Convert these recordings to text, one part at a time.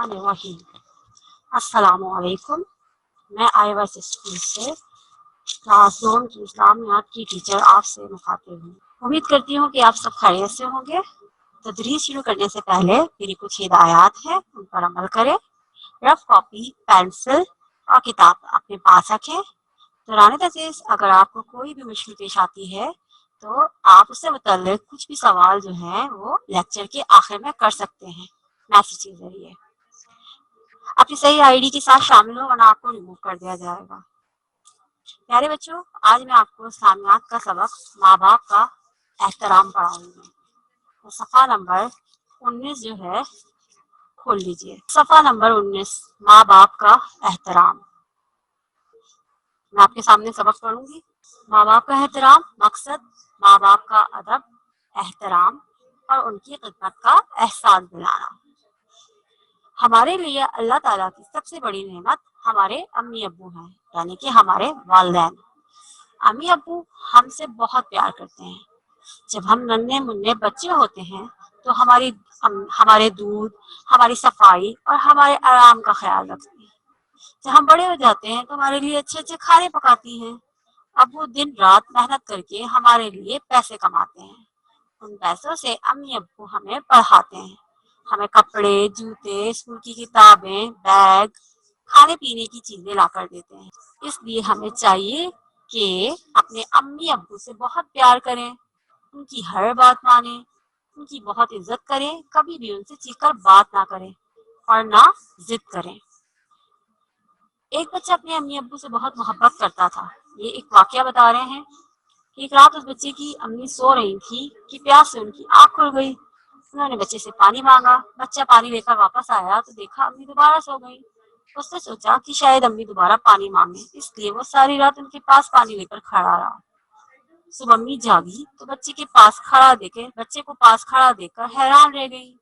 बिस्मिल्लाहिर्रहमानिर्रहीम। अस्सलामुअलैकुम। मैं आईवास स्कूल से क्लास 2 की इस्लामियात की टीचर आपसे मुखातिब हूँ। उम्मीद करती हूँ कि आप सब खैरियत से होंगे। तदरीस शुरू करने से पहले मेरी कुछ हिदायत है, उन पर अमल करें। रफ कॉपी, पेंसिल और किताब अपने पास रखें। दौरान तदरीस अगर आपको कोई भी मुश्किल पेश आती है तो आप उससे मुतल्लिक कुछ भी सवाल जो है वो लेक्चर के आखिर में कर सकते हैं मैसेज के जरिए। अपनी सही आईडी के साथ शामिल हो वरना आपको रिमूव कर दिया जाएगा। प्यारे बच्चों, आज मैं आपको इस्लामियात का सबक माँ बाप का एहतराम पढ़ाऊंगी। तो सफ़ा नंबर 19 जो है खोल लीजिए। सफ़ा नंबर 19, माँ बाप का एहतराम। मैं आपके सामने सबक पढ़ूंगी। माँ बाप का एहतराम, मकसद माँ बाप का अदब, एहतराम और उनकी खिदमत का एहसास दिलाना। हमारे लिए अल्लाह ताला की सबसे बड़ी नेमत हमारे अम्मी अब्बू हैं, यानी कि हमारे वालिदैन। अम्मी अब्बू हमसे बहुत प्यार करते हैं। जब हम नन्हे मुन्ने बच्चे होते हैं तो हमारे दूध, हमारी सफाई और हमारे आराम का ख्याल रखते हैं। जब हम बड़े हो जाते हैं तो हमारे लिए अच्छे अच्छे खाने पकाती हैं। अब वो दिन रात मेहनत करके हमारे लिए पैसे कमाते हैं। उन पैसों से अम्मी अब्बू हमें पढ़ाते हैं, हमें कपड़े, जूते, स्कूल की किताबें, बैग, खाने पीने की चीजें ला कर देते हैं। इसलिए हमें चाहिए कि अपने अम्मी अब्बू से बहुत प्यार करें, उनकी हर बात माने, उनकी बहुत इज्जत करें, कभी भी उनसे चीखकर बात ना करें और ना जिद करें। एक बच्चा अपने अम्मी अब्बू से बहुत मोहब्बत करता था। ये एक वाकया बता रहे हैं। एक रात उस बच्चे की अम्मी सो रही थी कि प्यास से उनकी आंख खुल गई। उन्होंने बच्चे से पानी मांगा। बच्चा पानी लेकर वापस आया तो देखा अम्मी दोबारा सो गई। उसने सोचा कि शायद अम्मी दोबारा पानी मांगे, इसलिए वो सारी रात उनके पास पानी लेकर खड़ा रहा। सुबह अम्मी जागी तो बच्चे को पास खड़ा देखकर हैरान रह गई।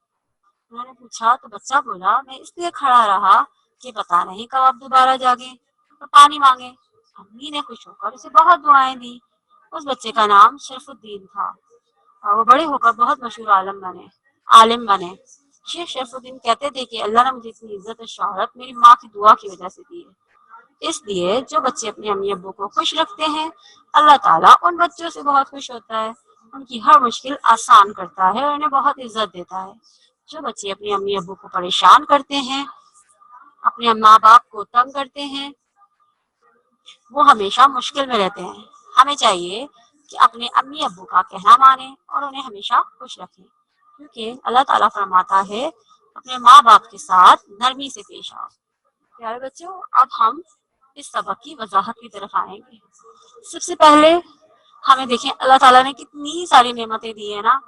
उन्होंने पूछा तो बच्चा बोला, मैं इसलिए खड़ा रहा कि पता नहीं कब आप दोबारा जागे और पानी मांगे। अम्मी ने खुश होकर उसे बहुत दुआएं दी। उस बच्चे का नाम शरफुद्दीन था और वो बड़े होकर बहुत मशहूर आलिम बने। शेख शरफुद्दीन कहते थे कि अल्लाह ने मुझे इतनी इज्जत और शोहरत मेरी माँ की दुआ की वजह से दी है। इसलिए जो बच्चे अपने अम्मी अब्बू को खुश रखते हैं, अल्लाह ताला उन बच्चों से बहुत खुश होता है, उनकी हर मुश्किल आसान करता है और उन्हें बहुत इज्जत देता है। जो बच्चे अपने अम्मी अब्बू को परेशान करते हैं, अपने माँ बाप को तंग करते हैं, वो हमेशा मुश्किल में रहते हैं। हमें चाहिए कि अपने अम्मी अब्बू का कहना माने और उन्हें हमेशा खुश रखें, क्योंकि अल्लाह ताला फरमाता है अपने माँ बाप के साथ नरमी से पेश आओ। प्यारे बच्चों, अब हम इस सबक की वजाहत की तरफ आएंगे। सबसे पहले हमें देखें अल्लाह ताला ने कितनी सारी नेमतें दी है ना।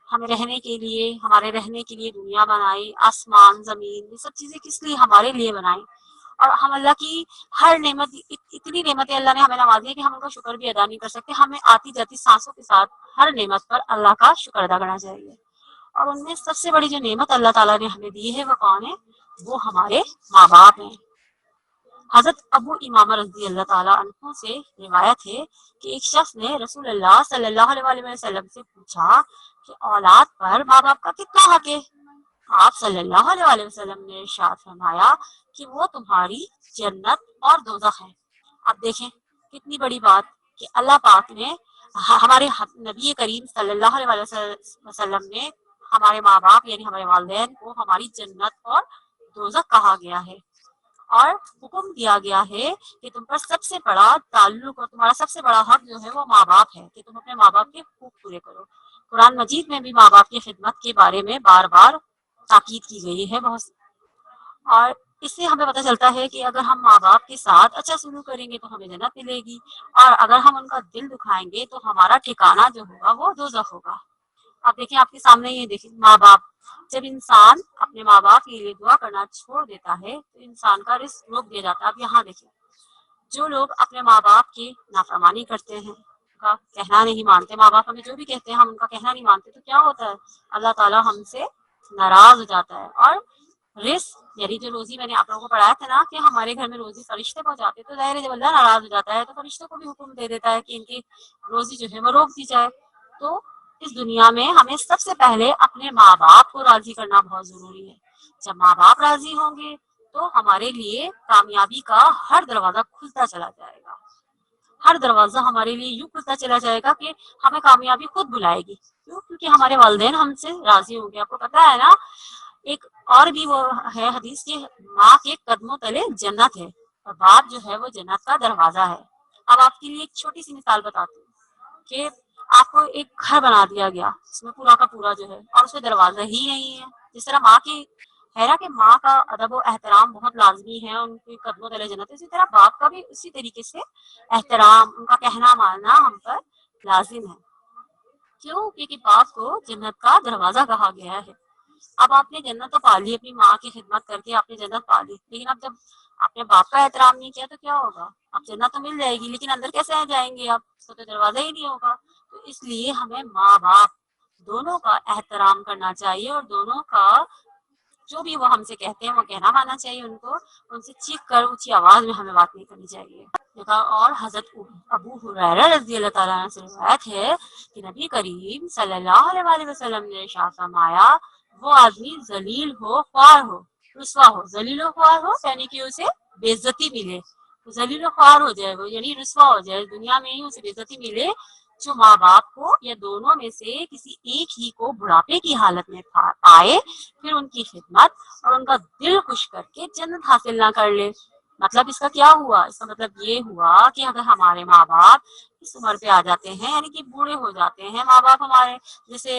हमें रहने के लिए, हमारे रहने के लिए दुनिया बनाई, आसमान, जमीन, ये सब चीजें किस लिए? हमारे लिए बनाई। और हम अल्लाह की हर नेमत, इतनी नेमतें अल्लाह ने हमें नवाजी है कि हम उनका शुक्र भी अदा नहीं कर सकते। हमें आती जाती सांसों के साथ हर नेमत पर अल्लाह का शुक्र अदा करना चाहिए। और उनमें सबसे बड़ी जो नेमत अल्लाह ताला ने हमें दी है वो कौन है? वो हमारे माँ बाप हैं। हजरत अबू इमामा रज़ी अल्लाह ताला अन्हु से रिवायत है कि एक शख्स ने रसूलुल्लाह सल्लल्लाहु अलैहि वसल्लम से पूछा कि औलाद पर माँ बाप का कितना हक है? आप सल्लल्लाहु अलैहि वसल्लम ने इरशाद फरमाया कि वो तुम्हारी जन्नत और दोज़ख है। अब देखें कितनी बड़ी बात कि अल्लाह पाक ने हमारे नबी करीम सल्लल्लाहु अलैहि वसल्लम ने हमारे माँ बाप यानी हमारे वालिदैन को हमारी जन्नत और दोज़ख कहा गया है और हुक्म दिया गया है कि तुम पर सबसे बड़ा ताल्लुक और तुम्हारा सबसे बड़ा हक जो है वो माँ बाप है, कि तुम अपने माँ बाप के हकूक पूरे करो। कुरान मजीद में भी माँ बाप की खिदमत के बारे में बार बार ताकीद की गई है बहुत। और इससे हमें पता चलता है कि अगर हम माँ बाप के साथ अच्छा सलूक करेंगे तो हमें जन्नत मिलेगी, और अगर हम उनका दिल दुखाएंगे तो हमारा ठिकाना जो होगा वो दोज़ख होगा। आप देखिए आपके सामने ये देखिए माँ बाप, जब इंसान अपने माँ बाप के लिए दुआ करना छोड़ देता है तो इंसान का रिस्क रोक दिया जाता है। अब यहाँ देखिए जो लोग अपने माँ बाप की नाफरमानी करते हैं, उनका कहना नहीं मानते, माँ बाप हमें जो भी कहते हैं हम उनका कहना नहीं मानते, तो क्या होता है? अल्लाह ताला हमसे नाराज हो जाता है। और रिस्क यानी जो रोजी, मैंने आप लोगों को पढ़ाया था ना कि हमारे घर में रोजी फरिश्ते पहुंचाते, तो जाहिर है जब अल्लाह नाराज हो जाता है तो फरिश्तों को भी हुक्म दे देता है कि इनकी रोजी जो है वो रोक दी जाए। तो इस दुनिया में हमें सबसे पहले अपने माँ बाप को राजी करना बहुत जरूरी है। جب ماں باپ راضی ہوں گے تو ہمارے لیے کامیابی کا ہر دروازہ کھلتا چلا جائے گا، ہر دروازہ ہمارے لیے یوں کھلتا چلا جائے گا کہ ہمیں کامیابی خود بلائے گی، کیوں؟ کیونکہ ہمارے والدین ہم سے راضی ہوں گے۔ آپ کو پتا ہے نا، ایک اور بھی وہ ہے حدیث کی، ماں کے قدموں تلے جنت ہے اور باپ جو ہے وہ جنت کا دروازہ ہے۔ اب آپ کے لیے ایک چھوٹی سی مثال بتاتی ہوں کہ آپ کو ایک گھر بنا دیا گیا اس میں پورا کا پورا جو ہے، اور اس میں دروازہ ہی نہیں ہے۔ جس طرح ماں کی ہے نا کہ ماں کا ادب و احترام بہت لازمی ہے، ان کے قدموں تلے جنت ہے، اسی طرح باپ کا بھی اسی طریقے سے احترام، ان کا کہنا ماننا ہم پر لازم ہے۔ کیوں؟ کیونکہ باپ کو جنت کا دروازہ کہا گیا ہے۔ اب آپ نے جنت تو پا لی، اپنی ماں کی خدمت کر کے آپ نے جنت پا لی، لیکن اب جب آپ نے باپ کا احترام نہیں کیا تو کیا ہوگا؟ اب جنت تو مل جائے گی لیکن اندر کیسے آ جائیں گے آپ؟ اس کو تو دروازہ ہی نہیں ہوگا۔ تو اس لیے ہمیں ماں باپ دونوں کا احترام کرنا چاہیے اور دونوں کا جو بھی وہ ہم سے کہتے ہیں وہ کہنا ماننا چاہیے، ان سے چیخ کر اونچی آواز میں ہمیں بات نہیں کرنی چاہیے۔ اور حضرت ابو ہریرہ رضی اللہ تعالیٰ عنہ سے روایت ہے کہ نبی کریم صلی اللہ علیہ وسلم نے ارشاد فرمایا، وہ آدمی ذلیل ہو خوار ہو رسوا ہو، ذلیل و خوار ہو یعنی کہ اسے بے عزتی ملے، ذلیل و خوار ہو جائے وہ یعنی رسوا ہو جائے، دنیا میں ہی اسے بے عزتی ملے، جو ماں باپ کو یا دونوں میں سے کسی ایک ہی کو بڑھاپے کی حالت میں پائے، پھر ان کی خدمت اور ان کا دل خوش کر کے جنت حاصل نہ کر لے۔ مطلب اس کا کیا ہوا؟ اس کا مطلب یہ ہوا کہ اگر ہمارے ماں باپ اس عمر پہ آ جاتے ہیں یعنی کہ بوڑھے ہو جاتے ہیں ماں باپ ہمارے، جیسے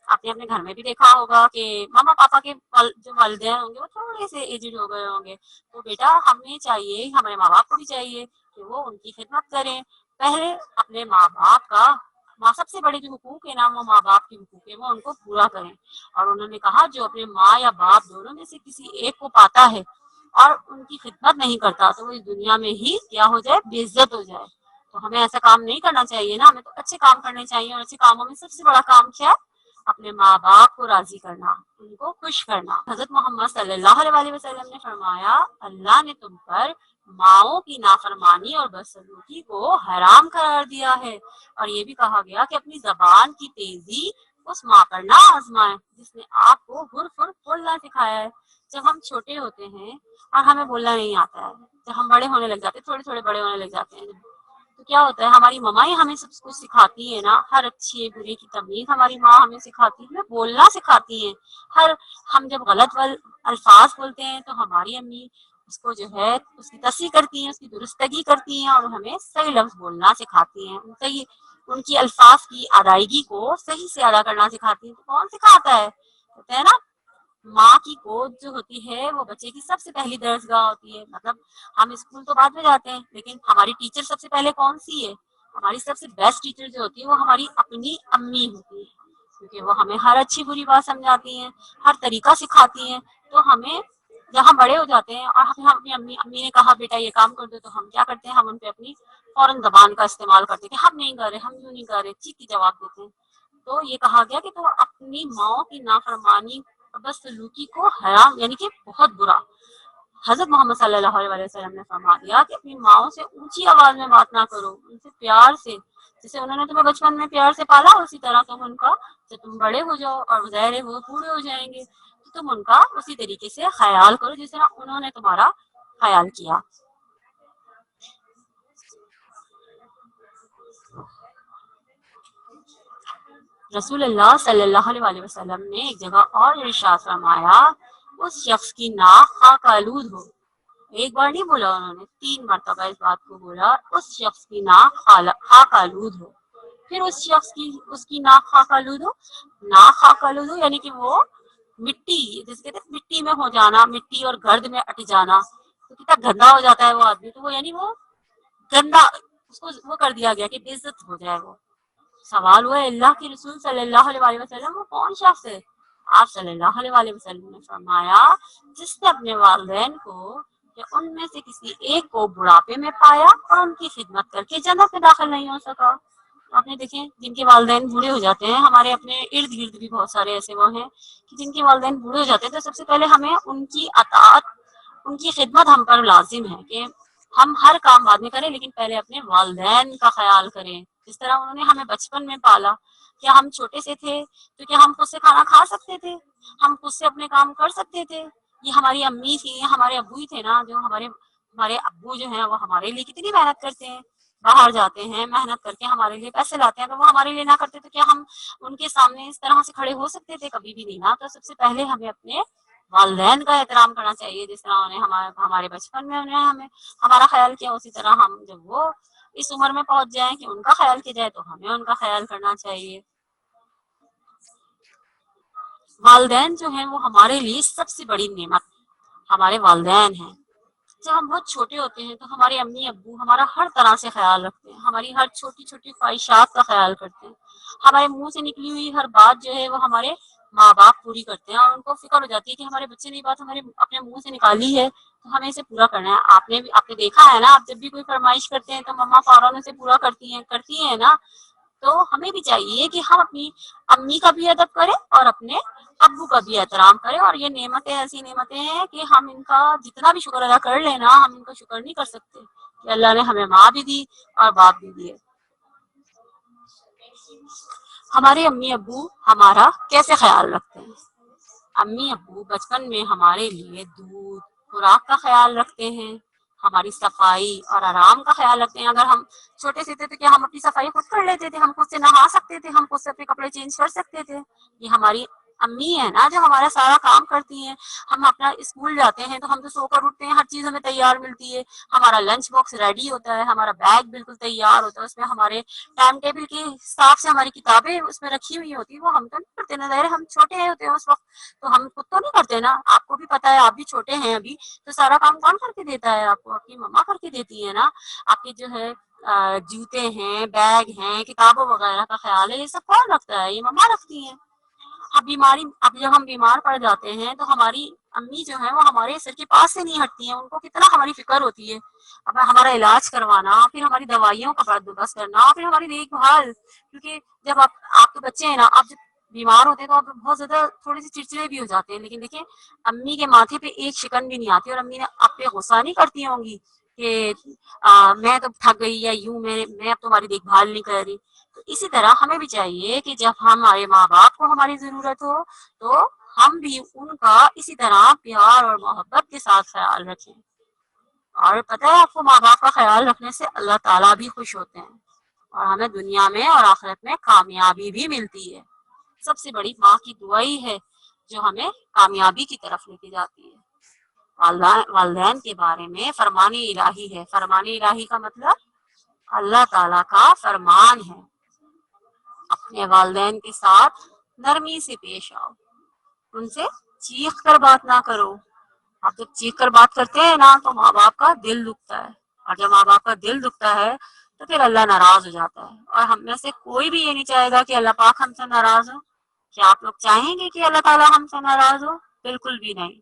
آپ نے اپنے گھر میں بھی دیکھا ہوگا کہ ماما پاپا کے جو والدین ہوں گے وہ تھوڑے سے ایجڈ ہو گئے ہوں گے، تو بیٹا ہمیں چاہیے، ہمارے ماں باپ کو بھی چاہیے کہ وہ ان کی خدمت کریں، پہلے اپنے ماں باپ کا سب سے بڑے جو حقوق ہے نا وہ ماں باپ کے حقوق ہے، وہ ان کو پورا کریں۔ اور انہوں نے کہا جو اپنے ماں یا باپ دونوں میں سے کسی ایک کو پاتا ہے اور ان کی خدمت نہیں کرتا تو وہ اس دنیا میں ہی کیا ہو جائے؟ بے عزت ہو جائے۔ تو ہمیں ایسا کام نہیں کرنا چاہیے نا، ہمیں تو اچھے کام کرنے چاہیے، اور اچھے کاموں میں سب سے بڑا کام کیا ہے؟ اپنے ماں باپ کو راضی کرنا، ان کو خوش کرنا۔ حضرت محمد صلی اللہ علیہ وسلم نے فرمایا، اللہ نے تم پر ماؤں کی نافرمانی اور بدسلوکی کو حرام قرار دیا ہے، اور یہ بھی کہا گیا کہ اپنی زبان کی تیزی اس ماں پر نہ آزمائیں جس نے آپ کو غر فر بولنا سکھایا ہے۔ جب ہم چھوٹے ہوتے ہیں اور ہمیں بولنا نہیں آتا ہے، جب ہم بڑے ہونے لگ جاتے ہیں، تھوڑے تھوڑے بڑے ہونے لگ جاتے ہیں، تو کیا ہوتا ہے؟ ہماری ماں ہی ہمیں سب کچھ سکھاتی ہے نا، ہر اچھی برے کی تمیز ہماری ماں ہمیں سکھاتی ہے، ہمیں بولنا سکھاتی ہے۔ ہم جب غلط الفاظ بولتے ہیں تو ہماری امی اس کو جو ہے اس کی تصحیح کرتی ہیں، اس کی درستگی کرتی ہیں اور ہمیں صحیح لفظ بولنا سکھاتی ہیں، ان کی الفاظ کی ادائیگی کو صحیح سے ادا کرنا سکھاتی ہیں۔ تو کون سکھاتا ہے؟ ہوتا ہے نا ماں کی گود جو ہوتی ہے وہ بچے کی سب سے پہلی درسگاہ ہوتی ہے۔ مطلب ہم اسکول تو بعد میں جاتے ہیں لیکن ہماری ٹیچر سب سے پہلے کون سی ہے؟ ہماری سب سے بیسٹ ٹیچر جو ہوتی ہے وہ ہماری اپنی امی ہوتی ہے، کیونکہ وہ ہمیں ہر اچھی بری بات سمجھاتی ہیں، ہر طریقہ سکھاتی ہیں۔ تو ہمیں جب ہم بڑے ہو جاتے ہیں اور ہم اپنی امی نے کہا بیٹا یہ کام کر دو، تو ہم کیا کرتے ہیں؟ ہم ان پہ اپنی فوراً زبان کا استعمال کرتے ہیں کہ ہم نہیں کر رہے، ہم یوں نہیں کر رہے، چیخ کے جواب دیتے ہیں۔ تو یہ کہا گیا کہ تو اپنی ماں کی نافرمانی بدسلوکی کو حرام یعنی کہ بہت برا۔ حضرت محمد صلی اللہ علیہ وسلم نے فرما دیا کہ اپنی ماؤں سے اونچی آواز میں بات نہ کرو، ان سے پیار سے، جیسے انہوں نے تمہیں بچپن میں پیار سے پالا اسی طرح تم ان کا، جب تم بڑے ہو جاؤ اور ظاہر ہے وہ بوڑھے ہو جائیں گے تو تم ان کا اسی طریقے سے خیال کرو جس طرح انہوں نے تمہارا خیال کیا۔ رسول اللہ صلی اللہ علیہ وسلم نے ایک جگہ اور ارشاد فرمایا، اس شخص کی ناک خاک آلود ہو، ایک بار نہیں بولا انہوں نے، 3 مرتبہ اس بات کو بولا، اس شخص کی ناک خاک آلود ہو، پھر اس کی ناک خاک آلود ہو، ناک خاک آلود ہو یعنی کہ وہ مٹی، جس کہتے ہیں مٹی میں ہو جانا، مٹی اور گرد میں اٹ جانا، تو کتنا گندا ہو جاتا ہے وہ آدمی، تو وہ یعنی وہ گندا، اس کو وہ کر دیا گیا کہ بے عزت ہو جائے وہ۔ سوال ہوا اللہ کے رسول صلی اللہ علیہ وسلم وہ کون شخص ہے؟ آپ صلی اللہ علیہ وسلم نے فرمایا، جس نے اپنے والدین کو یا ان میں سے کسی ایک کو بڑھاپے میں پایا اور ان کی خدمت کر کے جنت میں داخل نہیں ہو سکا۔ آپ نے دیکھیں جن کے والدین بوڑھے ہو جاتے ہیں، ہمارے اپنے ارد گرد بھی بہت سارے ایسے وہ ہیں کہ جن کے والدین بوڑھے ہو جاتے ہیں، تو سب سے پہلے ہمیں ان کی اطاعت، ان کی خدمت ہم پر لازم ہے کہ ہم ہر کام بعد میں کریں لیکن پہلے اپنے والدین کا خیال کریں، जिस तरह उन्होंने हमें बचपन में पाला। क्या हम छोटे से थे तो क्या हम खुद से खाना खा सकते थे? हम खुद से अपने काम कर सकते थे? ये हमारी अम्मी थी, हमारे अब्बू ही थे ना, जो हमारे हमारे अब्बू जो हैं वो हमारे लिए कितनी मेहनत करते हैं, बाहर जाते हैं मेहनत करके हमारे लिए पैसे लाते हैं, तो वो हमारे लिए ना करते तो क्या हम उनके सामने इस तरह से खड़े हो सकते थे? कभी भी नहीं ना। तो सबसे पहले हमें अपने वालदैन का एहतराम करना चाहिए, जिस तरह उन्हें हमारे बचपन में उन्हें हमें हमारा ख्याल किया, उसी तरह हम जब वो इस उम्र में पहुंच जाए कि उनका ख्याल किया जाए तो हमें उनका ख्याल करना चाहिए। वालदैन जो है वो हमारे लिए सबसे बड़ी नेमत हमारे वालदैन हैं। जब हम बहुत छोटे होते हैं तो हमारे अम्मी अब्बू हमारा हर तरह से ख्याल रखते हैं, हमारी हर छोटी छोटी ख्वाहिशात का ख्याल करते हैं, हमारे मुंह से निकली हुई हर बात जो है वो हमारे माँ बाप पूरी करते हैं, और उनको फिक्र हो जाती है कि हमारे बच्चे ने ये बात हमारे अपने मुंह से निकाली है तो हमें इसे पूरा करना है। आपने देखा है ना, आप जब भी कोई फरमाइश करते हैं तो मम्मा फौरन उसे पूरा करती हैं ना। तो हमें भी चाहिए कि हम अपनी अम्मी का भी अदब करें और अपने अब्बू का भी एहतराम करें, और ये नेमतें ऐसी नेमतें हैं कि हम इनका जितना भी शुक्र अदा कर लेना, हम इनका शुक्र नहीं कर सकते कि अल्लाह ने हमें माँ भी दी और बाप भी दिए। हमारे अम्मी अब्बू हमारा कैसे ख्याल रखते हैं? अम्मी अब्बू बचपन में हमारे लिए दूध, खुराक का ख्याल रखते हैं, हमारी सफाई और आराम का ख्याल रखते हैं। अगर हम छोटे से थे तो क्या हम अपनी सफाई खुद कर लेते थे? हम खुद से नहा सकते थे, हम खुद से अपने कपड़े चेंज कर सकते थे? ये हमारी अम्मी है ना जो हमारा सारा काम करती हैं। हम अपना स्कूल जाते हैं तो हम तो सोकर उठते हैं, हर चीज हमें तैयार मिलती है, हमारा लंच बॉक्स रेडी होता है, हमारा बैग बिल्कुल तैयार होता है, उसमें हमारे टाइम टेबल के हिसाब से हमारी किताबें उसमें रखी हुई होती है। वो हम तो नहीं करते ना, ज़ाहिर है हम छोटे होते हैं उस वक्त, तो हम खुद तो नहीं करते ना। आपको भी पता है, आप भी छोटे हैं अभी, तो सारा काम कौन करके देता है आपको? आपकी मम्मा करके देती है ना। आपके जो है जूते हैं, बैग हैं, किताबों वगैरह का ख्याल है, ये सब कौन रखता है? ये मम्मा रखती है। अब जब हम बीमार पड़ जाते हैं तो हमारी अम्मी जो है वो हमारे सर के पास से नहीं हटती हैं, उनको कितना हमारी फिक्र होती है। अब हमारा इलाज करवाना, फिर हमारी दवाइयों का बंदोबस्त करना, फिर हमारी देखभाल, क्योंकि जब आप तो बच्चे हैं ना, आप जब बीमार होते हैं तो आप बहुत ज्यादा थोड़े से चिड़चिड़े भी हो जाते हैं, लेकिन देखिए अम्मी के माथे पे एक शिकन भी नहीं आती, और अम्मी ने आप पे गुस्सा नहीं करती होंगी कि मैं तो थक गई या यूं मैं अब तुम्हारी देखभाल नहीं कर रही। तो इसी तरह हमें भी चाहिए कि जब हमारे माँ बाप को हमारी जरूरत हो तो हम भी उनका इसी तरह प्यार और मोहब्बत के साथ ख्याल रखें। और पता है आपको, माँ बाप का ख्याल रखने से अल्लाह ताला भी खुश होते हैं और हमें दुनिया में और आखिरत में कामयाबी भी मिलती है। सबसे बड़ी माँ की दुआ ही है जो हमें कामयाबी की तरफ लेके जाती है। वालदैन के बारे में फरमान इलाही है। फरमान इलाही का मतलब अल्लाह ताला का फरमान है, अपने वालदैन के साथ नरमी से पेश आओ, उनसे चीख कर बात ना करो। आप जब चीख कर बात करते हैं ना तो माँ बाप का दिल दुखता है, और जब माँ बाप का दिल दुखता है तो फिर अल्लाह नाराज हो जाता है, और हम में से कोई भी ये नहीं चाहेगा कि अल्लाह पाक हमसे नाराज हो। क्या आप लोग चाहेंगे कि अल्लाह ताला हमसे नाराज हो? बिल्कुल भी नहीं।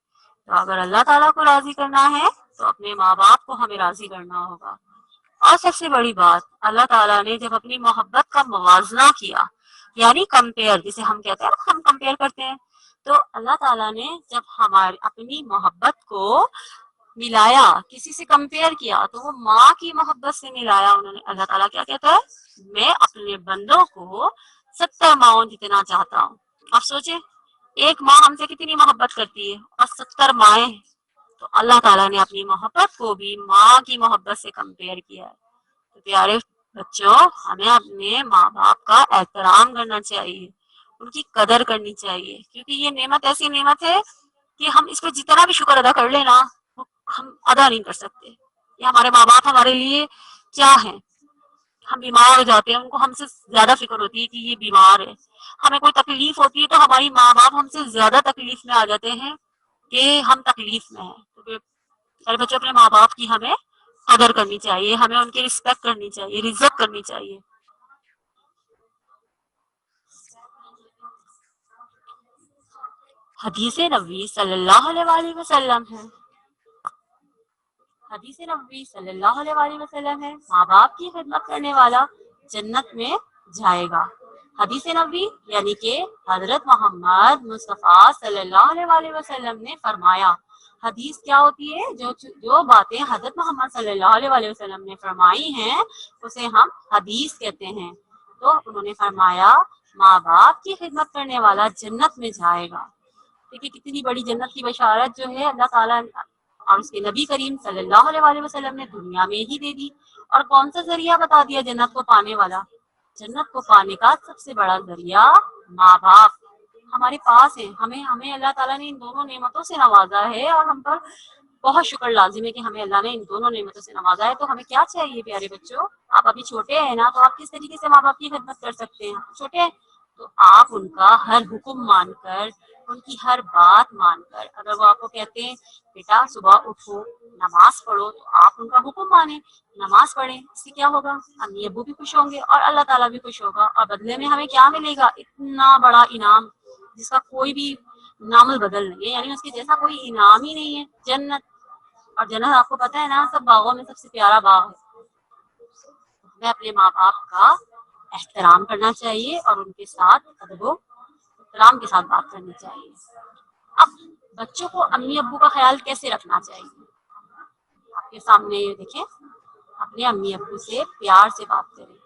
तो अगर अल्लाह ताला को राजी करना है तो अपने माँ बाप को हमें राजी करना होगा। और सबसे बड़ी बात, अल्लाह ताला ने जब अपनी मोहब्बत का मुवाजना किया, यानी कंपेयर जिसे हम कहते हैं, हम कंपेयर करते हैं, तो अल्लाह ताला ने जब हमारी अपनी मोहब्बत को मिलाया, किसी से कंपेयर किया, तो वो माँ की मोहब्बत से मिलाया उन्होंने। अल्लाह ताला क्या कहता है? मैं अपने बंदों को 70 माओ जितना चाहता हूँ। आप सोचे, एक माँ हमसे कितनी मोहब्बत करती है और 70 माए। तो अल्लाह ताला ने अपनी मोहब्बत को भी माँ की मोहब्बत से कंपेयर किया है। तो प्यारे बच्चों, हमें अपने माँ बाप का एहतराम करना चाहिए, उनकी कदर करनी चाहिए, क्योंकि ये नेमत ऐसी नेमत है कि हम इस पर जितना भी शुक्र अदा कर लेना वो हम अदा नहीं कर सकते। ये हमारे माँ बाप हमारे लिए क्या है? हम बीमार हो जाते हैं, उनको हमसे ज्यादा फिक्र होती है कि ये बीमार है। हमें कोई तकलीफ होती है तो हमारी माँ बाप हमसे ज्यादा तकलीफ में आ जाते हैं कि हम तकलीफ में हैं। तो सारे बच्चों, अपने माँ बाप की हमें कदर करनी चाहिए, हमें उनकी रिस्पेक्ट करनी चाहिए, इज्जत करनी चाहिए। हदीस नबी सल्लल्लाहु अलैहि वसल्लम है। हदीस नबी सल्लल्लाहु अलैहि वसल्लम है, माँ बाप की खिदमत करने वाला जन्नत में जाएगा। हदीस नबी यानी कि हजरत मोहम्मद मुस्तफ़ा सल्लल्लाहु अलैहि वसल्लम ने फरमाया, حدیث کیا ہوتی ہے؟ جو باتیں حضرت محمد صلی اللہ علیہ وسلم نے فرمائی ہیں اسے ہم حدیث کہتے ہیں۔ تو انہوں نے فرمایا ماں باپ کی خدمت کرنے والا جنت میں جائے گا۔ دیکھیے کتنی بڑی جنت کی بشارت جو ہے اللہ تعالیٰ اور اس کے نبی کریم صلی اللہ علیہ وسلم نے دنیا میں ہی دے دی۔ اور کون سا ذریعہ بتا دیا جنت کو پانے والا؟ جنت کو پانے کا سب سے بڑا ذریعہ ماں باپ ہمارے پاس ہیں۔ ہمیں اللہ تعالیٰ نے ان دونوں نعمتوں سے نوازا ہے اور ہم پر بہت شکر لازم ہے کہ ہمیں اللہ نے ان دونوں نعمتوں سے نوازا ہے۔ تو ہمیں کیا چاہیے پیارے بچوں؟ آپ ابھی چھوٹے ہیں نا، تو آپ کس طریقے سے ماں باپ کی خدمت کر سکتے ہیں؟ چھوٹے ہیں تو آپ ان کا ہر حکم مان کر، ان کی ہر بات مان کر، اگر وہ آپ کو کہتے ہیں بیٹا صبح اٹھو نماز پڑھو، تو آپ ان کا حکم مانیں، نماز پڑھیں۔ اس سے کیا ہوگا؟ امی ابو بھی خوش ہوں گے اور اللہ تعالیٰ بھی خوش ہوگا، اور بدلے میں ہمیں کیا ملے گا؟ اتنا بڑا انعام جس کا کوئی بھی نام البدل نہیں ہے، یعنی اس کے جیسا کوئی انعام ہی نہیں ہے، جنت۔ اور جنت آپ کو پتہ ہے نا، سب باغوں میں سب سے پیارا باغ ہے۔ ہمیں اپنے ماں باپ کا احترام کرنا چاہیے اور ان کے ساتھ ادب و احترام کے ساتھ بات کرنی چاہیے۔ اب بچوں کو امی ابو کا خیال کیسے رکھنا چاہیے؟ آپ کے سامنے یہ دیکھیں، اپنے امی ابو سے پیار سے بات کریں،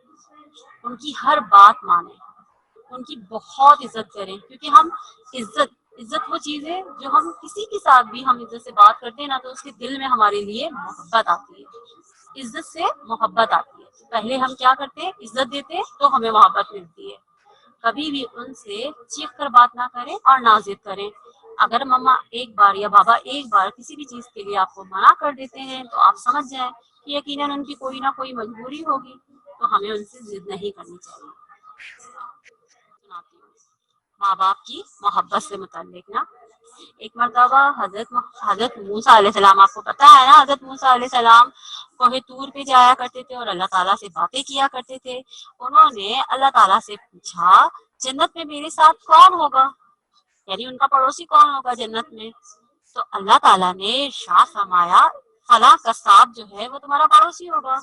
ان کی ہر بات مانیں، ان کی بہت عزت کریں، کیونکہ ہم عزت وہ چیز ہے جو ہم کسی کے ساتھ بھی ہم عزت سے بات کرتے ہیں نا، تو اس کے دل میں ہمارے لیے محبت آتی ہے، عزت سے محبت آتی ہے۔ پہلے ہم کیا کرتے ہیں؟ عزت دیتے تو ہمیں محبت ملتی ہے۔ کبھی بھی ان سے چیخ کر بات نہ کریں اور نہ ضد کریں۔ اگر مما ایک بار یا بابا ایک بار کسی بھی چیز کے لیے آپ کو منع کر دیتے ہیں تو آپ سمجھ جائیں کہ یقیناً ان کی کوئی نہ کوئی مجبوری ہوگی، تو ہمیں ان سے ضد نہیں کرنی چاہیے۔ ماں باپ کی محبت سے متعلق نا، ایک مرتبہ حضرت موسیٰ علیہ السلام، آپ کو پتا ہے نا حضرت موسیٰ علیہ السلام کوہ طور پہ جایا کرتے تھے اور اللہ تعالیٰ سے باتیں کیا کرتے تھے۔ انہوں نے اللہ تعالیٰ سے پوچھا جنت میں میرے ساتھ کون ہوگا، یعنی ان کا پڑوسی کون ہوگا جنت میں؟ تو اللہ تعالیٰ نے ارشاد فرمایا فلاں قصاب جو ہے وہ تمہارا پڑوسی ہوگا۔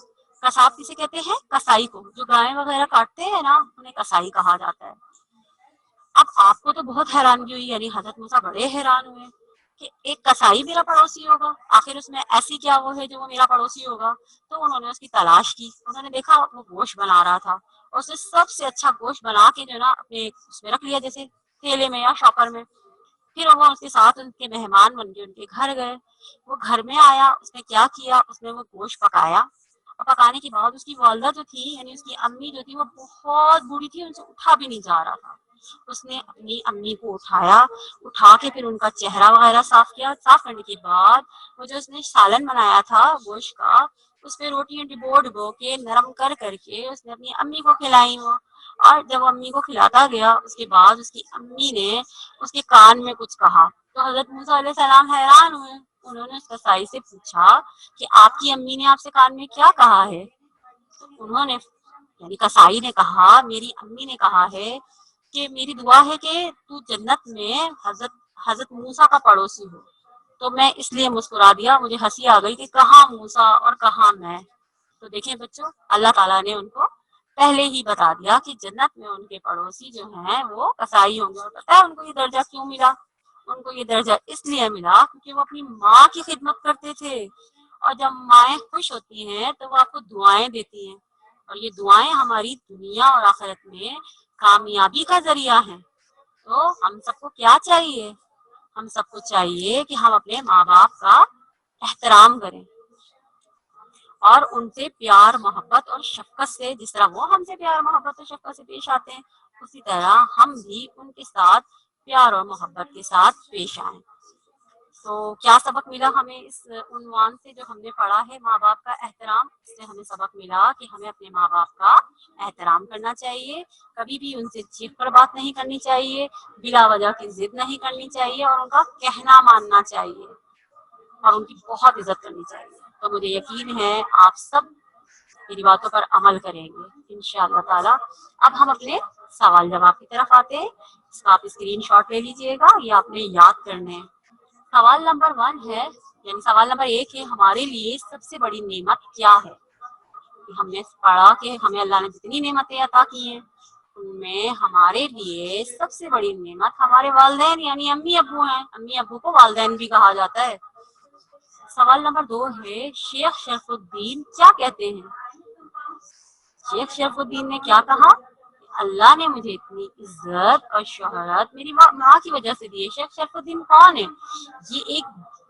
قصاب کسے کہتے ہیں؟ کسائی کو، جو گائے وغیرہ کاٹتے ہیں نا انہیں کسائی کہا جاتا ہے۔ اب آپ کو تو بہت حیرانگی ہوئی، یعنی حضرت موسیٰ بڑے حیران ہوئے کہ ایک کسائی میرا پڑوسی ہوگا، آخر اس میں ایسی کیا وہ ہے جو وہ میرا پڑوسی ہوگا؟ تو انہوں نے اس کی تلاش کی، انہوں نے دیکھا وہ گوشت بنا رہا تھا اور اسے سب سے اچھا گوشت بنا کے جو نا اپنے اس میں رکھ لیا، جیسے تھیلے میں یا شاپر میں۔ پھر وہ اس کے ساتھ ان کے مہمان بن کے ان کے گھر گئے۔ وہ گھر میں آیا، اس نے کیا کیا؟ اس نے وہ گوشت پکایا، اور پکانے کے بعد اس کی والدہ جو تھی، یعنی اس کی امی جو تھی، وہ بہت بوڑھی تھی، ان سے اٹھا بھی نہیں جا رہا تھا۔ اس نے اپنی امی کو اٹھا کے پھر ان کا چہرہ وغیرہ صاف کیا۔ صاف کرنے کے بعد وہ جو اس نے سالن بنایا تھا گوشت کا، اس پہ روٹیاں ڈبو ڈبو کے نرم کر کے اس نے اپنی امی کو کھلائی وہ۔ اور جب امی کو کھلاتا گیا، اس کے بعد اس کی امی نے اس کے کان میں کچھ کہا، تو حضرت موسیٰ علیہ السلام حیران ہوئے۔ انہوں نے اس کسائی سے پوچھا کہ آپ کی امی نے آپ سے کان میں کیا کہا ہے؟ تو انہوں نے، یعنی کسائی نے کہا میری امی نے کہا ہے کہ میری دعا ہے کہ تو جنت میں حضرت موسیٰ کا پڑوسی ہو۔ تو میں اس لیے مسکرا دیا، مجھے ہنسی آ گئی کہ کہاں موسیٰ اور کہاں میں۔ تو دیکھیں بچوں، اللہ تعالیٰ نے ان کو پہلے ہی بتا دیا کہ جنت میں ان کے پڑوسی جو ہیں وہ کسائی ہوں گے۔ اور پتہ ہے ان کو یہ درجہ کیوں ملا؟ ان کو یہ درجہ اس لیے ملا کیونکہ وہ اپنی ماں کی خدمت کرتے تھے، اور جب مائیں خوش ہوتی ہیں تو وہ آپ کو دعائیں دیتی ہیں، اور یہ دعائیں ہماری دنیا اور آخرت میں کامیابی کا ذریعہ ہیں۔ تو ہم سب کو کیا چاہیے؟ ہم سب کو چاہیے کہ ہم اپنے ماں باپ کا احترام کریں اور ان سے پیار محبت اور شفقت سے، جس طرح وہ ہم سے پیار محبت اور شفقت سے پیش آتے ہیں، اسی طرح ہم بھی ان کے ساتھ پیار اور محبت کے ساتھ پیش آئیں۔ تو کیا سبق ملا ہمیں اس عنوان سے جو ہم نے پڑھا ہے ماں باپ کا احترام؟ اس سے ہمیں سبق ملا کہ ہمیں اپنے ماں باپ کا احترام کرنا چاہیے، کبھی بھی ان سے چیخ کر بات نہیں کرنی چاہیے، بلا وجہ کی ضد نہیں کرنی چاہیے، اور ان کا کہنا ماننا چاہیے اور ان کی بہت عزت کرنی چاہیے۔ تو مجھے یقین ہے آپ سب میری باتوں پر عمل کریں گے انشاءاللہ تعالی۔ اب ہم اپنے سوال جواب کی طرف آتے ہیں، اس کا آپ اسکرین شاٹ لے لیجئے گا، یہ آپ نے یاد کرنے ہیں۔ سوال نمبر 1 ہے، یعنی سوال نمبر 1 ہے، ہمارے لیے سب سے بڑی نعمت کیا ہے؟ ہم نے پڑھا کہ ہمیں اللہ نے جتنی نعمتیں عطا کی ہیں उनमें हमारे लिए सबसे बड़ी नेमत हमारे वालिदैन यानी अम्मी अब्बू हैं। अम्मी अब्बू को वालिदैन भी कहा जाता है। सवाल नंबर 2 है, शेख शरफुद्दीन क्या कहते हैं? शेख शरफुद्दीन ने क्या कहा? अल्लाह ने मुझे इतनी इज्जत और शोहरत मेरी माँ की वजह से दी है। शेख शरफुद्दीन कौन है? ये एक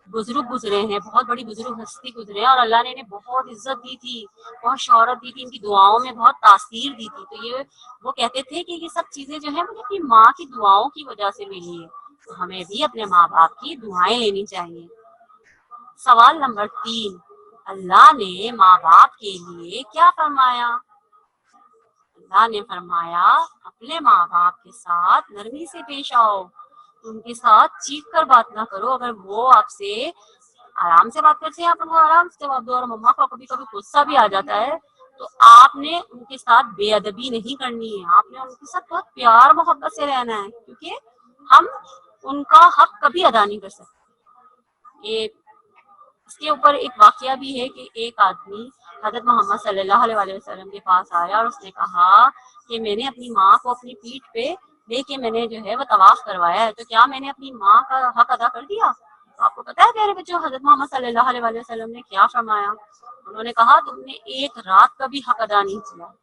बुजुर्ग गुजरे हैं, बहुत बड़ी बुजुर्ग हस्ती गुजरे हैं और अल्लाह ने इन्हें बहुत इज्जत दी थी, बहुत शोहरत दी थी, इनकी दुआओं में बहुत तासीर दी थी। तो ये वो कहते थे कि ये सब चीजें जो है मुझे अपनी माँ की दुआओं की वजह से मिली है, तो हमें भी अपने माँ बाप की दुआएं लेनी चाहिए। सवाल नंबर 3, अल्लाह ने माँ बाप के लिए क्या फरमाया? अल्लाह ने फरमाया, अपने माँ बाप के साथ नरमी से पेश आओ, उनके साथ चीख कर बात ना करो। अगर वो आपसे आराम से बात करते हैं आप उनको आराम से जवाब दो, और मम्मा को कभी कभी गुस्सा भी आ जाता है तो आपने उनके साथ बेअदबी नहीं करनी है, आपने उनके साथ बहुत प्यार मोहब्बत से रहना है, क्योंकि हम उनका हक कभी अदा नहीं कर सकते। ये इसके ऊपर एक वाकया भी है कि एक आदमी हजरत मोहम्मद सल्लल्लाहु अलैहि वसल्लम के पास आया और उसने कहा कि मैंने अपनी माँ को अपनी पीठ पे लेके मैंने जो है वो तवाफ करवाया है, तो क्या मैंने अपनी माँ का हक अदा कर दिया? तो आपको पता है प्यारे बच्चों, हजरत मोहम्मद सल्लल्लाहु अलैहि वसल्लम ने क्या फरमाया? उन्होंने कहा, तुमने एक रात का भी हक अदा नहीं किया,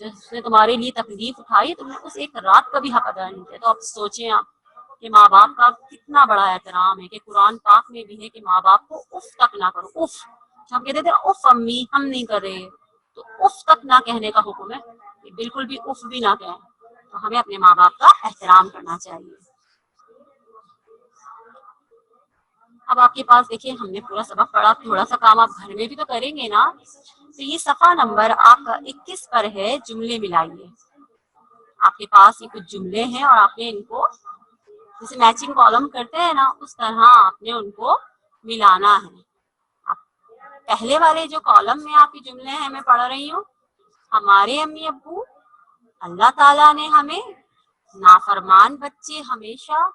जिसने तुम्हारे लिए तकलीफ उठाई तुमने उस एक रात का भी हक अदा नहीं किया। तो आप सोचें आप कि माँ बाप का कितना बड़ा एहतराम है, कि कुरान पाक में भी है कि माँ बाप को उफ तक ना करो। उफ, हम कहते थे उफ अम्मी हम नहीं कर रहे, तो उफ तक ना कहने का हुक्म है, बिल्कुल भी उफ भी ना कहें। तो हमें अपने माँ बाप का एहतराम करना चाहिए। अब आपके पास देखिए हमने पूरा सबक पढ़ा, थोड़ा सा काम आप घर में भी तो करेंगे ना। तो ये सफा नंबर आपका 21 पर है, जुमले मिलाइए। आपके पास ये कुछ जुमले हैं और आपने इनको जैसे मैचिंग कॉलम करते हैं ना, उस तरह आपने उनको मिलाना है। आप पहले वाले जो कॉलम में आपके जुमले हैं मैं पढ़ रही हूँ, हमारे अम्मी अब्बू, अल्लाह ताला ने हमें नाफरमान बच्चे हमेशा,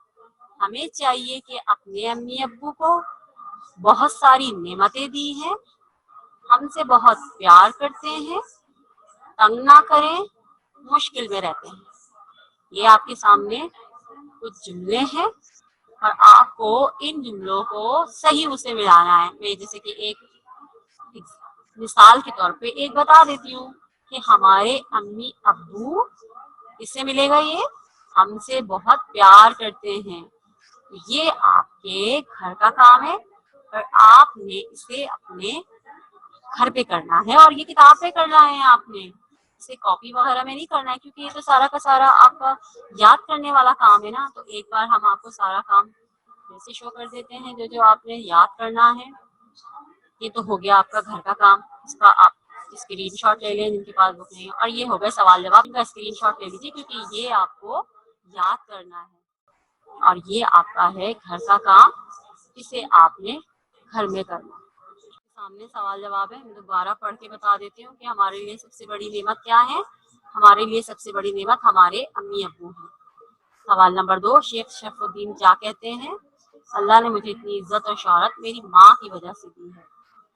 हमें चाहिए कि अपने अम्मी अब्बू को बहुत सारी नेमतें दी हैं, हमसे बहुत प्यार करते हैं, तंग ना करें, मुश्किल में रहते हैं। ये आपके सामने कुछ जुमले हैं और आपको इन जुमलों को सही उसे मिलाना है। मैं जैसे कि एक मिसाल के तौर पे एक बता देती हूँ कि हमारे अम्मी अब्बू, इससे मिलेगा ये हमसे बहुत प्यार करते हैं। ये आपके घर का काम है और आपने इसे अपने घर पे करना है और ये किताब पे करना है आपने, इसे कॉपी वगैरह में नहीं करना है, क्योंकि ये तो सारा का सारा आपका याद करने वाला काम है ना। तो एक बार हम आपको सारा काम वैसे शो कर देते हैं जो जो आपने याद करना है। ये तो हो गया आपका घर का काम, इसका आप स्क्रीन शॉट ले लें जिनके पास बुक नहीं है, और ये हो गया सवाल जवाब, इनका स्क्रीन शॉट ले लीजिए क्योंकि ये आपको याद करना है और ये आपका है घर का काम, इसे आपने घर में करना। सामने सवाल जवाब है, मैं दोबारा पढ़ के बता देती हूँ कि हमारे लिए सबसे बड़ी नेमत क्या है। हमारे लिए सबसे बड़ी नेमत हमारे अम्मी अब्बू हैं। सवाल नंबर 2, शेख शरफुद्दीन क्या कहते हैं? अल्लाह ने मुझे इतनी इज्जत और शोहरत मेरी माँ की वजह से दी है।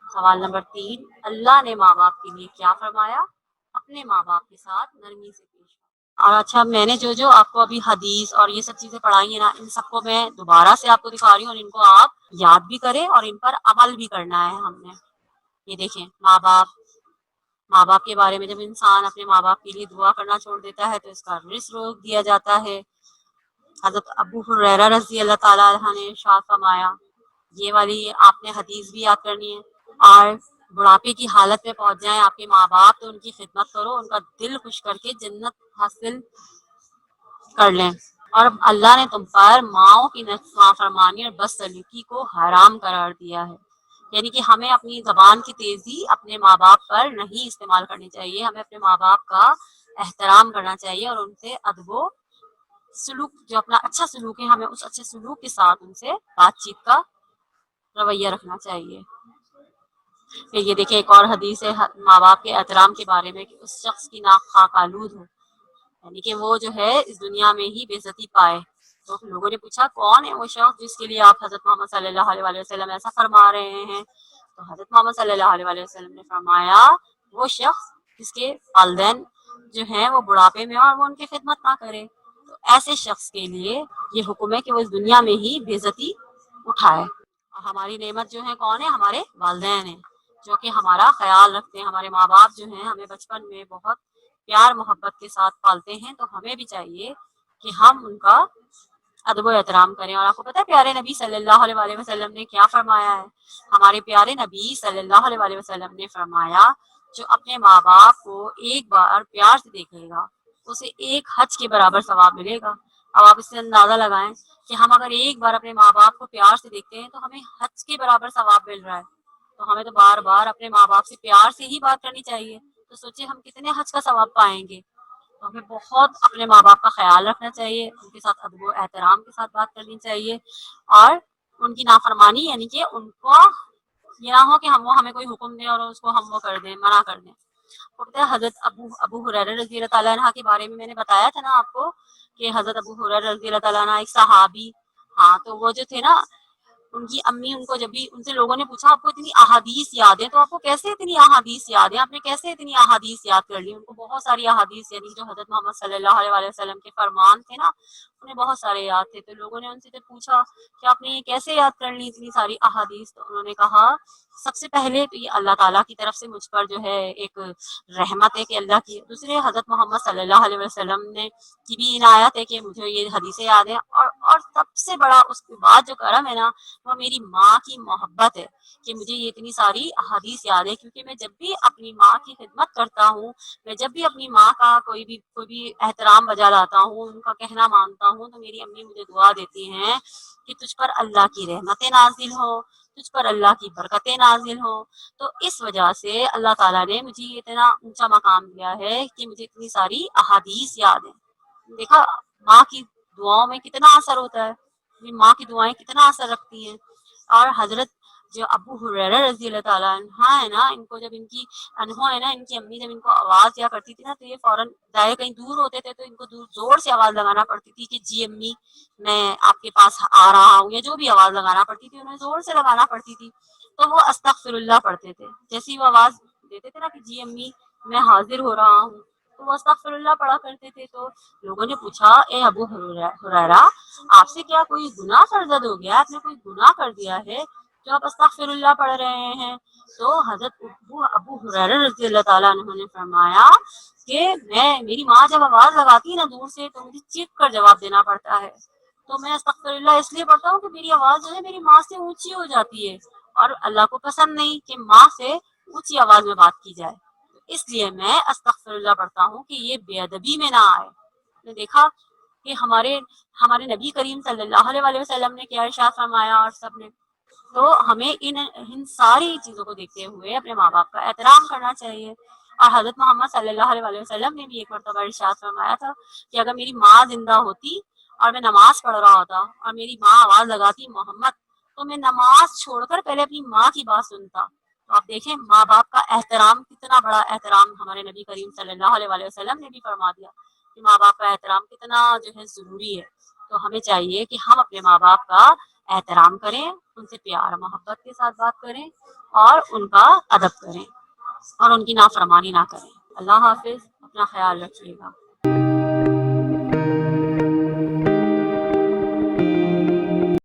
सवाल नंबर 3, अल्लाह ने माँ बाप के लिए क्या फरमाया? अपने माँ बाप के साथ नरमी से पेश आओ। और अच्छा, मैंने जो जो आपको अभी हदीस और ये सब चीजें पढ़ाई है ना, इन सबको मैं दोबारा से आपको दिखा रही हूँ और इनको आप याद भी करें और इन पर अमल भी करना है हमने। ये देखें, माँ बाप के बारे में जब इंसान अपने माँ बाप के लिए दुआ करना छोड़ देता है तो इसका रिस्क रोक दिया जाता है। हजरत अबू हुरैरा रज़ी अल्लाह ताला अन्हु ने इरशाद फरमाया, ये वाली आपने हदीस भी याद करनी है। और बुढ़ापे की हालत में पहुंच जाए आपके माँ बाप तो उनकी खिदमत करो, उनका दिल खुश करके जन्नत हासिल कर लें। और अल्लाह ने तुम पर माओ की नाफरमानी और बदसलूकी को हराम करार दिया है। यानी कि हमें अपनी जबान की तेजी अपने माँ बाप पर नहीं इस्तेमाल करनी चाहिए, हमें अपने माँ बाप का एहतराम करना चाहिए और उनसे अदबो सलूक, जो अपना अच्छा सलूक है हमें उस अच्छे सलूक के साथ उनसे बातचीत का रवैया रखना चाहिए। फिर ये देखिए एक और हदीस है माँ बाप के एहतराम के बारे में कि उस शख्स की नाक खाक आलूद हो, यानी कि वो जो है इस दुनिया में ही बेइज्जती पाए। तो लोगों ने पूछा कौन है वो शख्स जिसके लिए आप हजरत मोहम्मद सल्लल्लाहु अलैहि वसल्लम ऐसा फरमा रहे हैं? तो हजरत मोहम्मद सल्लल्लाहु अलैहि वसल्लम ने फरमाया, वो शख्स जिसके वालिदैन جو ہیں وہ بڑھاپے میں اور وہ ان کی خدمت نہ کرے، تو ایسے شخص کے لیے یہ حکم ہے کہ وہ اس دنیا میں ہی بے عزتی اٹھائے۔ اور ہماری نعمت جو ہے کون ہے؟ ہمارے والدین ہیں، جو کہ ہمارا خیال رکھتے ہیں۔ ہمارے ماں باپ جو ہیں ہمیں بچپن میں بہت پیار محبت کے ساتھ پالتے ہیں، تو ہمیں بھی چاہیے کہ ہم ان کا ادب و احترام کریں۔ اور آپ کو پتہ ہے پیارے نبی صلی اللہ علیہ وآلہ وسلم نے کیا فرمایا ہے؟ ہمارے پیارے نبی صلی اللہ علیہ وآلہ وسلم نے فرمایا جو اپنے ماں باپ کو ایک بار پیار سے دیکھے گا اسے ایک حج کے برابر ثواب ملے گا۔ اب آپ اس سے اندازہ لگائیں کہ ہم اگر ایک بار اپنے ماں باپ کو پیار سے دیکھتے ہیں تو ہمیں حج کے برابر ثواب مل رہا ہے، تو ہمیں تو بار بار اپنے ماں باپ سے پیار سے ہی بات کرنی چاہیے۔ تو سوچیں ہم کتنے حج کا ثواب پائیں گے۔ تو ہمیں بہت اپنے ماں باپ کا خیال رکھنا چاہیے، ان کے ساتھ ادب و احترام کے ساتھ بات کرنی چاہیے، اور ان کی نافرمانی یعنی کہ ان کو یہ نہ ہو کہ وہ ہمیں کوئی حکم دیں اور اس کو ہم وہ کر دیں، منع کر دیں۔ حضرت ابو ہریرہ رضی اللہ تعالیٰ عنہ کے بارے میں نے بتایا تھا نا آپ کو کہ حضرت ابو ہریرہ رضی اللہ تعالیٰ عنہ ایک صحابی، ہاں تو وہ جو تھے نا ان کی امی ان کو جب بھی ان سے لوگوں نے پوچھا آپ کو اتنی احادیث یاد ہے تو آپ کو کیسے اتنی احادیث یاد ہے، آپ نے کیسے اتنی احادیث یاد کر لی؟ ان کو بہت ساری احادیث یعنی جو حضرت محمد صلی اللہ علیہ وآلہ وسلم کے فرمان تھے نا انہیں بہت سارے یاد تھے۔ تو لوگوں نے ان سے جب پوچھا کہ آپ نے یہ کیسے یاد کر لی اتنی ساری احادیث، تو انہوں نے کہا سب سے پہلے تو یہ اللہ تعالیٰ کی طرف سے مجھ پر جو ہے ایک رحمت ہے کہ اللہ کی، دوسرے حضرت محمد صلی اللہ علیہ وسلم نے کی بھی عنایت ہے کہ مجھے یہ حدیثیں یاد ہیں، اور سب سے بڑا اس کے بعد جو کرم ہے نا وہ میری ماں کی محبت ہے کہ مجھے یہ اتنی ساری احادیث یاد ہے، کیونکہ میں جب بھی اپنی ماں کی خدمت کرتا ہوں، میں جب بھی اپنی ماں کا کوئی بھی احترام بجا لاتا ہوں، ان کا کہنا مانتا ہوں، تو میری امی مجھے دعا دیتی ہیں کہ تجھ پر اللہ کی رحمتیں نازل ہو، تجھ پر اللہ کی برکتیں نازل ہو۔ تو اس وجہ سے اللہ تعالیٰ نے مجھے یہ اتنا اونچا مقام دیا ہے کہ مجھے اتنی ساری احادیث یاد ہیں۔ دیکھا ماں کی دعاؤں میں کتنا اثر ہوتا ہے، ماں کی دعائیں کتنا اثر رکھتی ہیں۔ اور حضرت جو ابو ہریرہ رضی اللہ تعالیٰ عنہ ہے نا، ان کو جب ان کی انہو ہے نا ان کی امی جب ان کو آواز دیا کرتی تھی نا تو یہ فوراً ظاہر کہیں دور ہوتے تھے تو ان کو زور سے آواز لگانا پڑتی تھی کہ جی امی میں آپ کے پاس آ رہا ہوں، یا جو بھی آواز لگانا پڑتی تھی انہیں زور سے لگانا پڑتی تھی، تو وہ استغفر اللہ پڑھتے تھے۔ جیسے ہی وہ آواز دیتے تھے نا کہ جی امی میں حاضر ہو رہا ہوں، تو وہ استغفر اللہ پڑھا کرتے تھے۔ تو لوگوں نے پوچھا اے ابو ہریرہ آپ سے کیا کوئی گناہ سرزد ہو گیا، آپ نے کوئی گناہ کر دیا ہے جو آپ استغفر اللہ پڑھ رہے ہیں؟ تو حضرت ابو ہریرہ رضی اللہ تعالیٰ عنہ نے فرمایا کہ میری ماں جب آواز لگاتی ہے نا دور سے تو مجھے چیخ کر جواب دینا پڑتا ہے، تو میں استغفر اللہ اس لیے پڑھتا ہوں کہ میری آواز جو ہے میری ماں سے اونچی ہو جاتی ہے، اور اللہ کو پسند نہیں کہ ماں سے اونچی آواز میں بات کی جائے، اس لیے میں استغفر اللہ پڑھتا ہوں کہ یہ بے ادبی میں نہ آئے۔ نے دیکھا کہ ہمارے نبی کریم صلی اللہ علیہ وسلم نے کیا ارشاد فرمایا، اور سب نے تو ہمیں ان ساری چیزوں کو دیکھتے ہوئے اپنے ماں باپ کا احترام کرنا چاہیے۔ اور حضرت محمد صلی اللہ علیہ وسلم نے بھی ایک مرتبہ ارشاد فرمایا تھا کہ اگر میری ماں زندہ ہوتی اور میں نماز پڑھ رہا ہوتا اور میری ماں آواز لگاتی محمد، تو میں نماز چھوڑ کر پہلے اپنی ماں کی بات سنتا۔ تو آپ دیکھیں ماں باپ کا احترام کتنا بڑا احترام ہمارے نبی کریم صلی اللہ علیہ وسلم نے بھی فرما دیا کہ ماں باپ کا احترام کتنا جو ہے ضروری ہے۔ تو ہمیں چاہیے کہ ہم اپنے ماں باپ کا احترام کریں، ان سے پیار محبت کے ساتھ بات کریں اور ان کا ادب کریں اور ان کی نافرمانی نہ کریں۔ اللہ حافظ، اپنا خیال رکھیے گا۔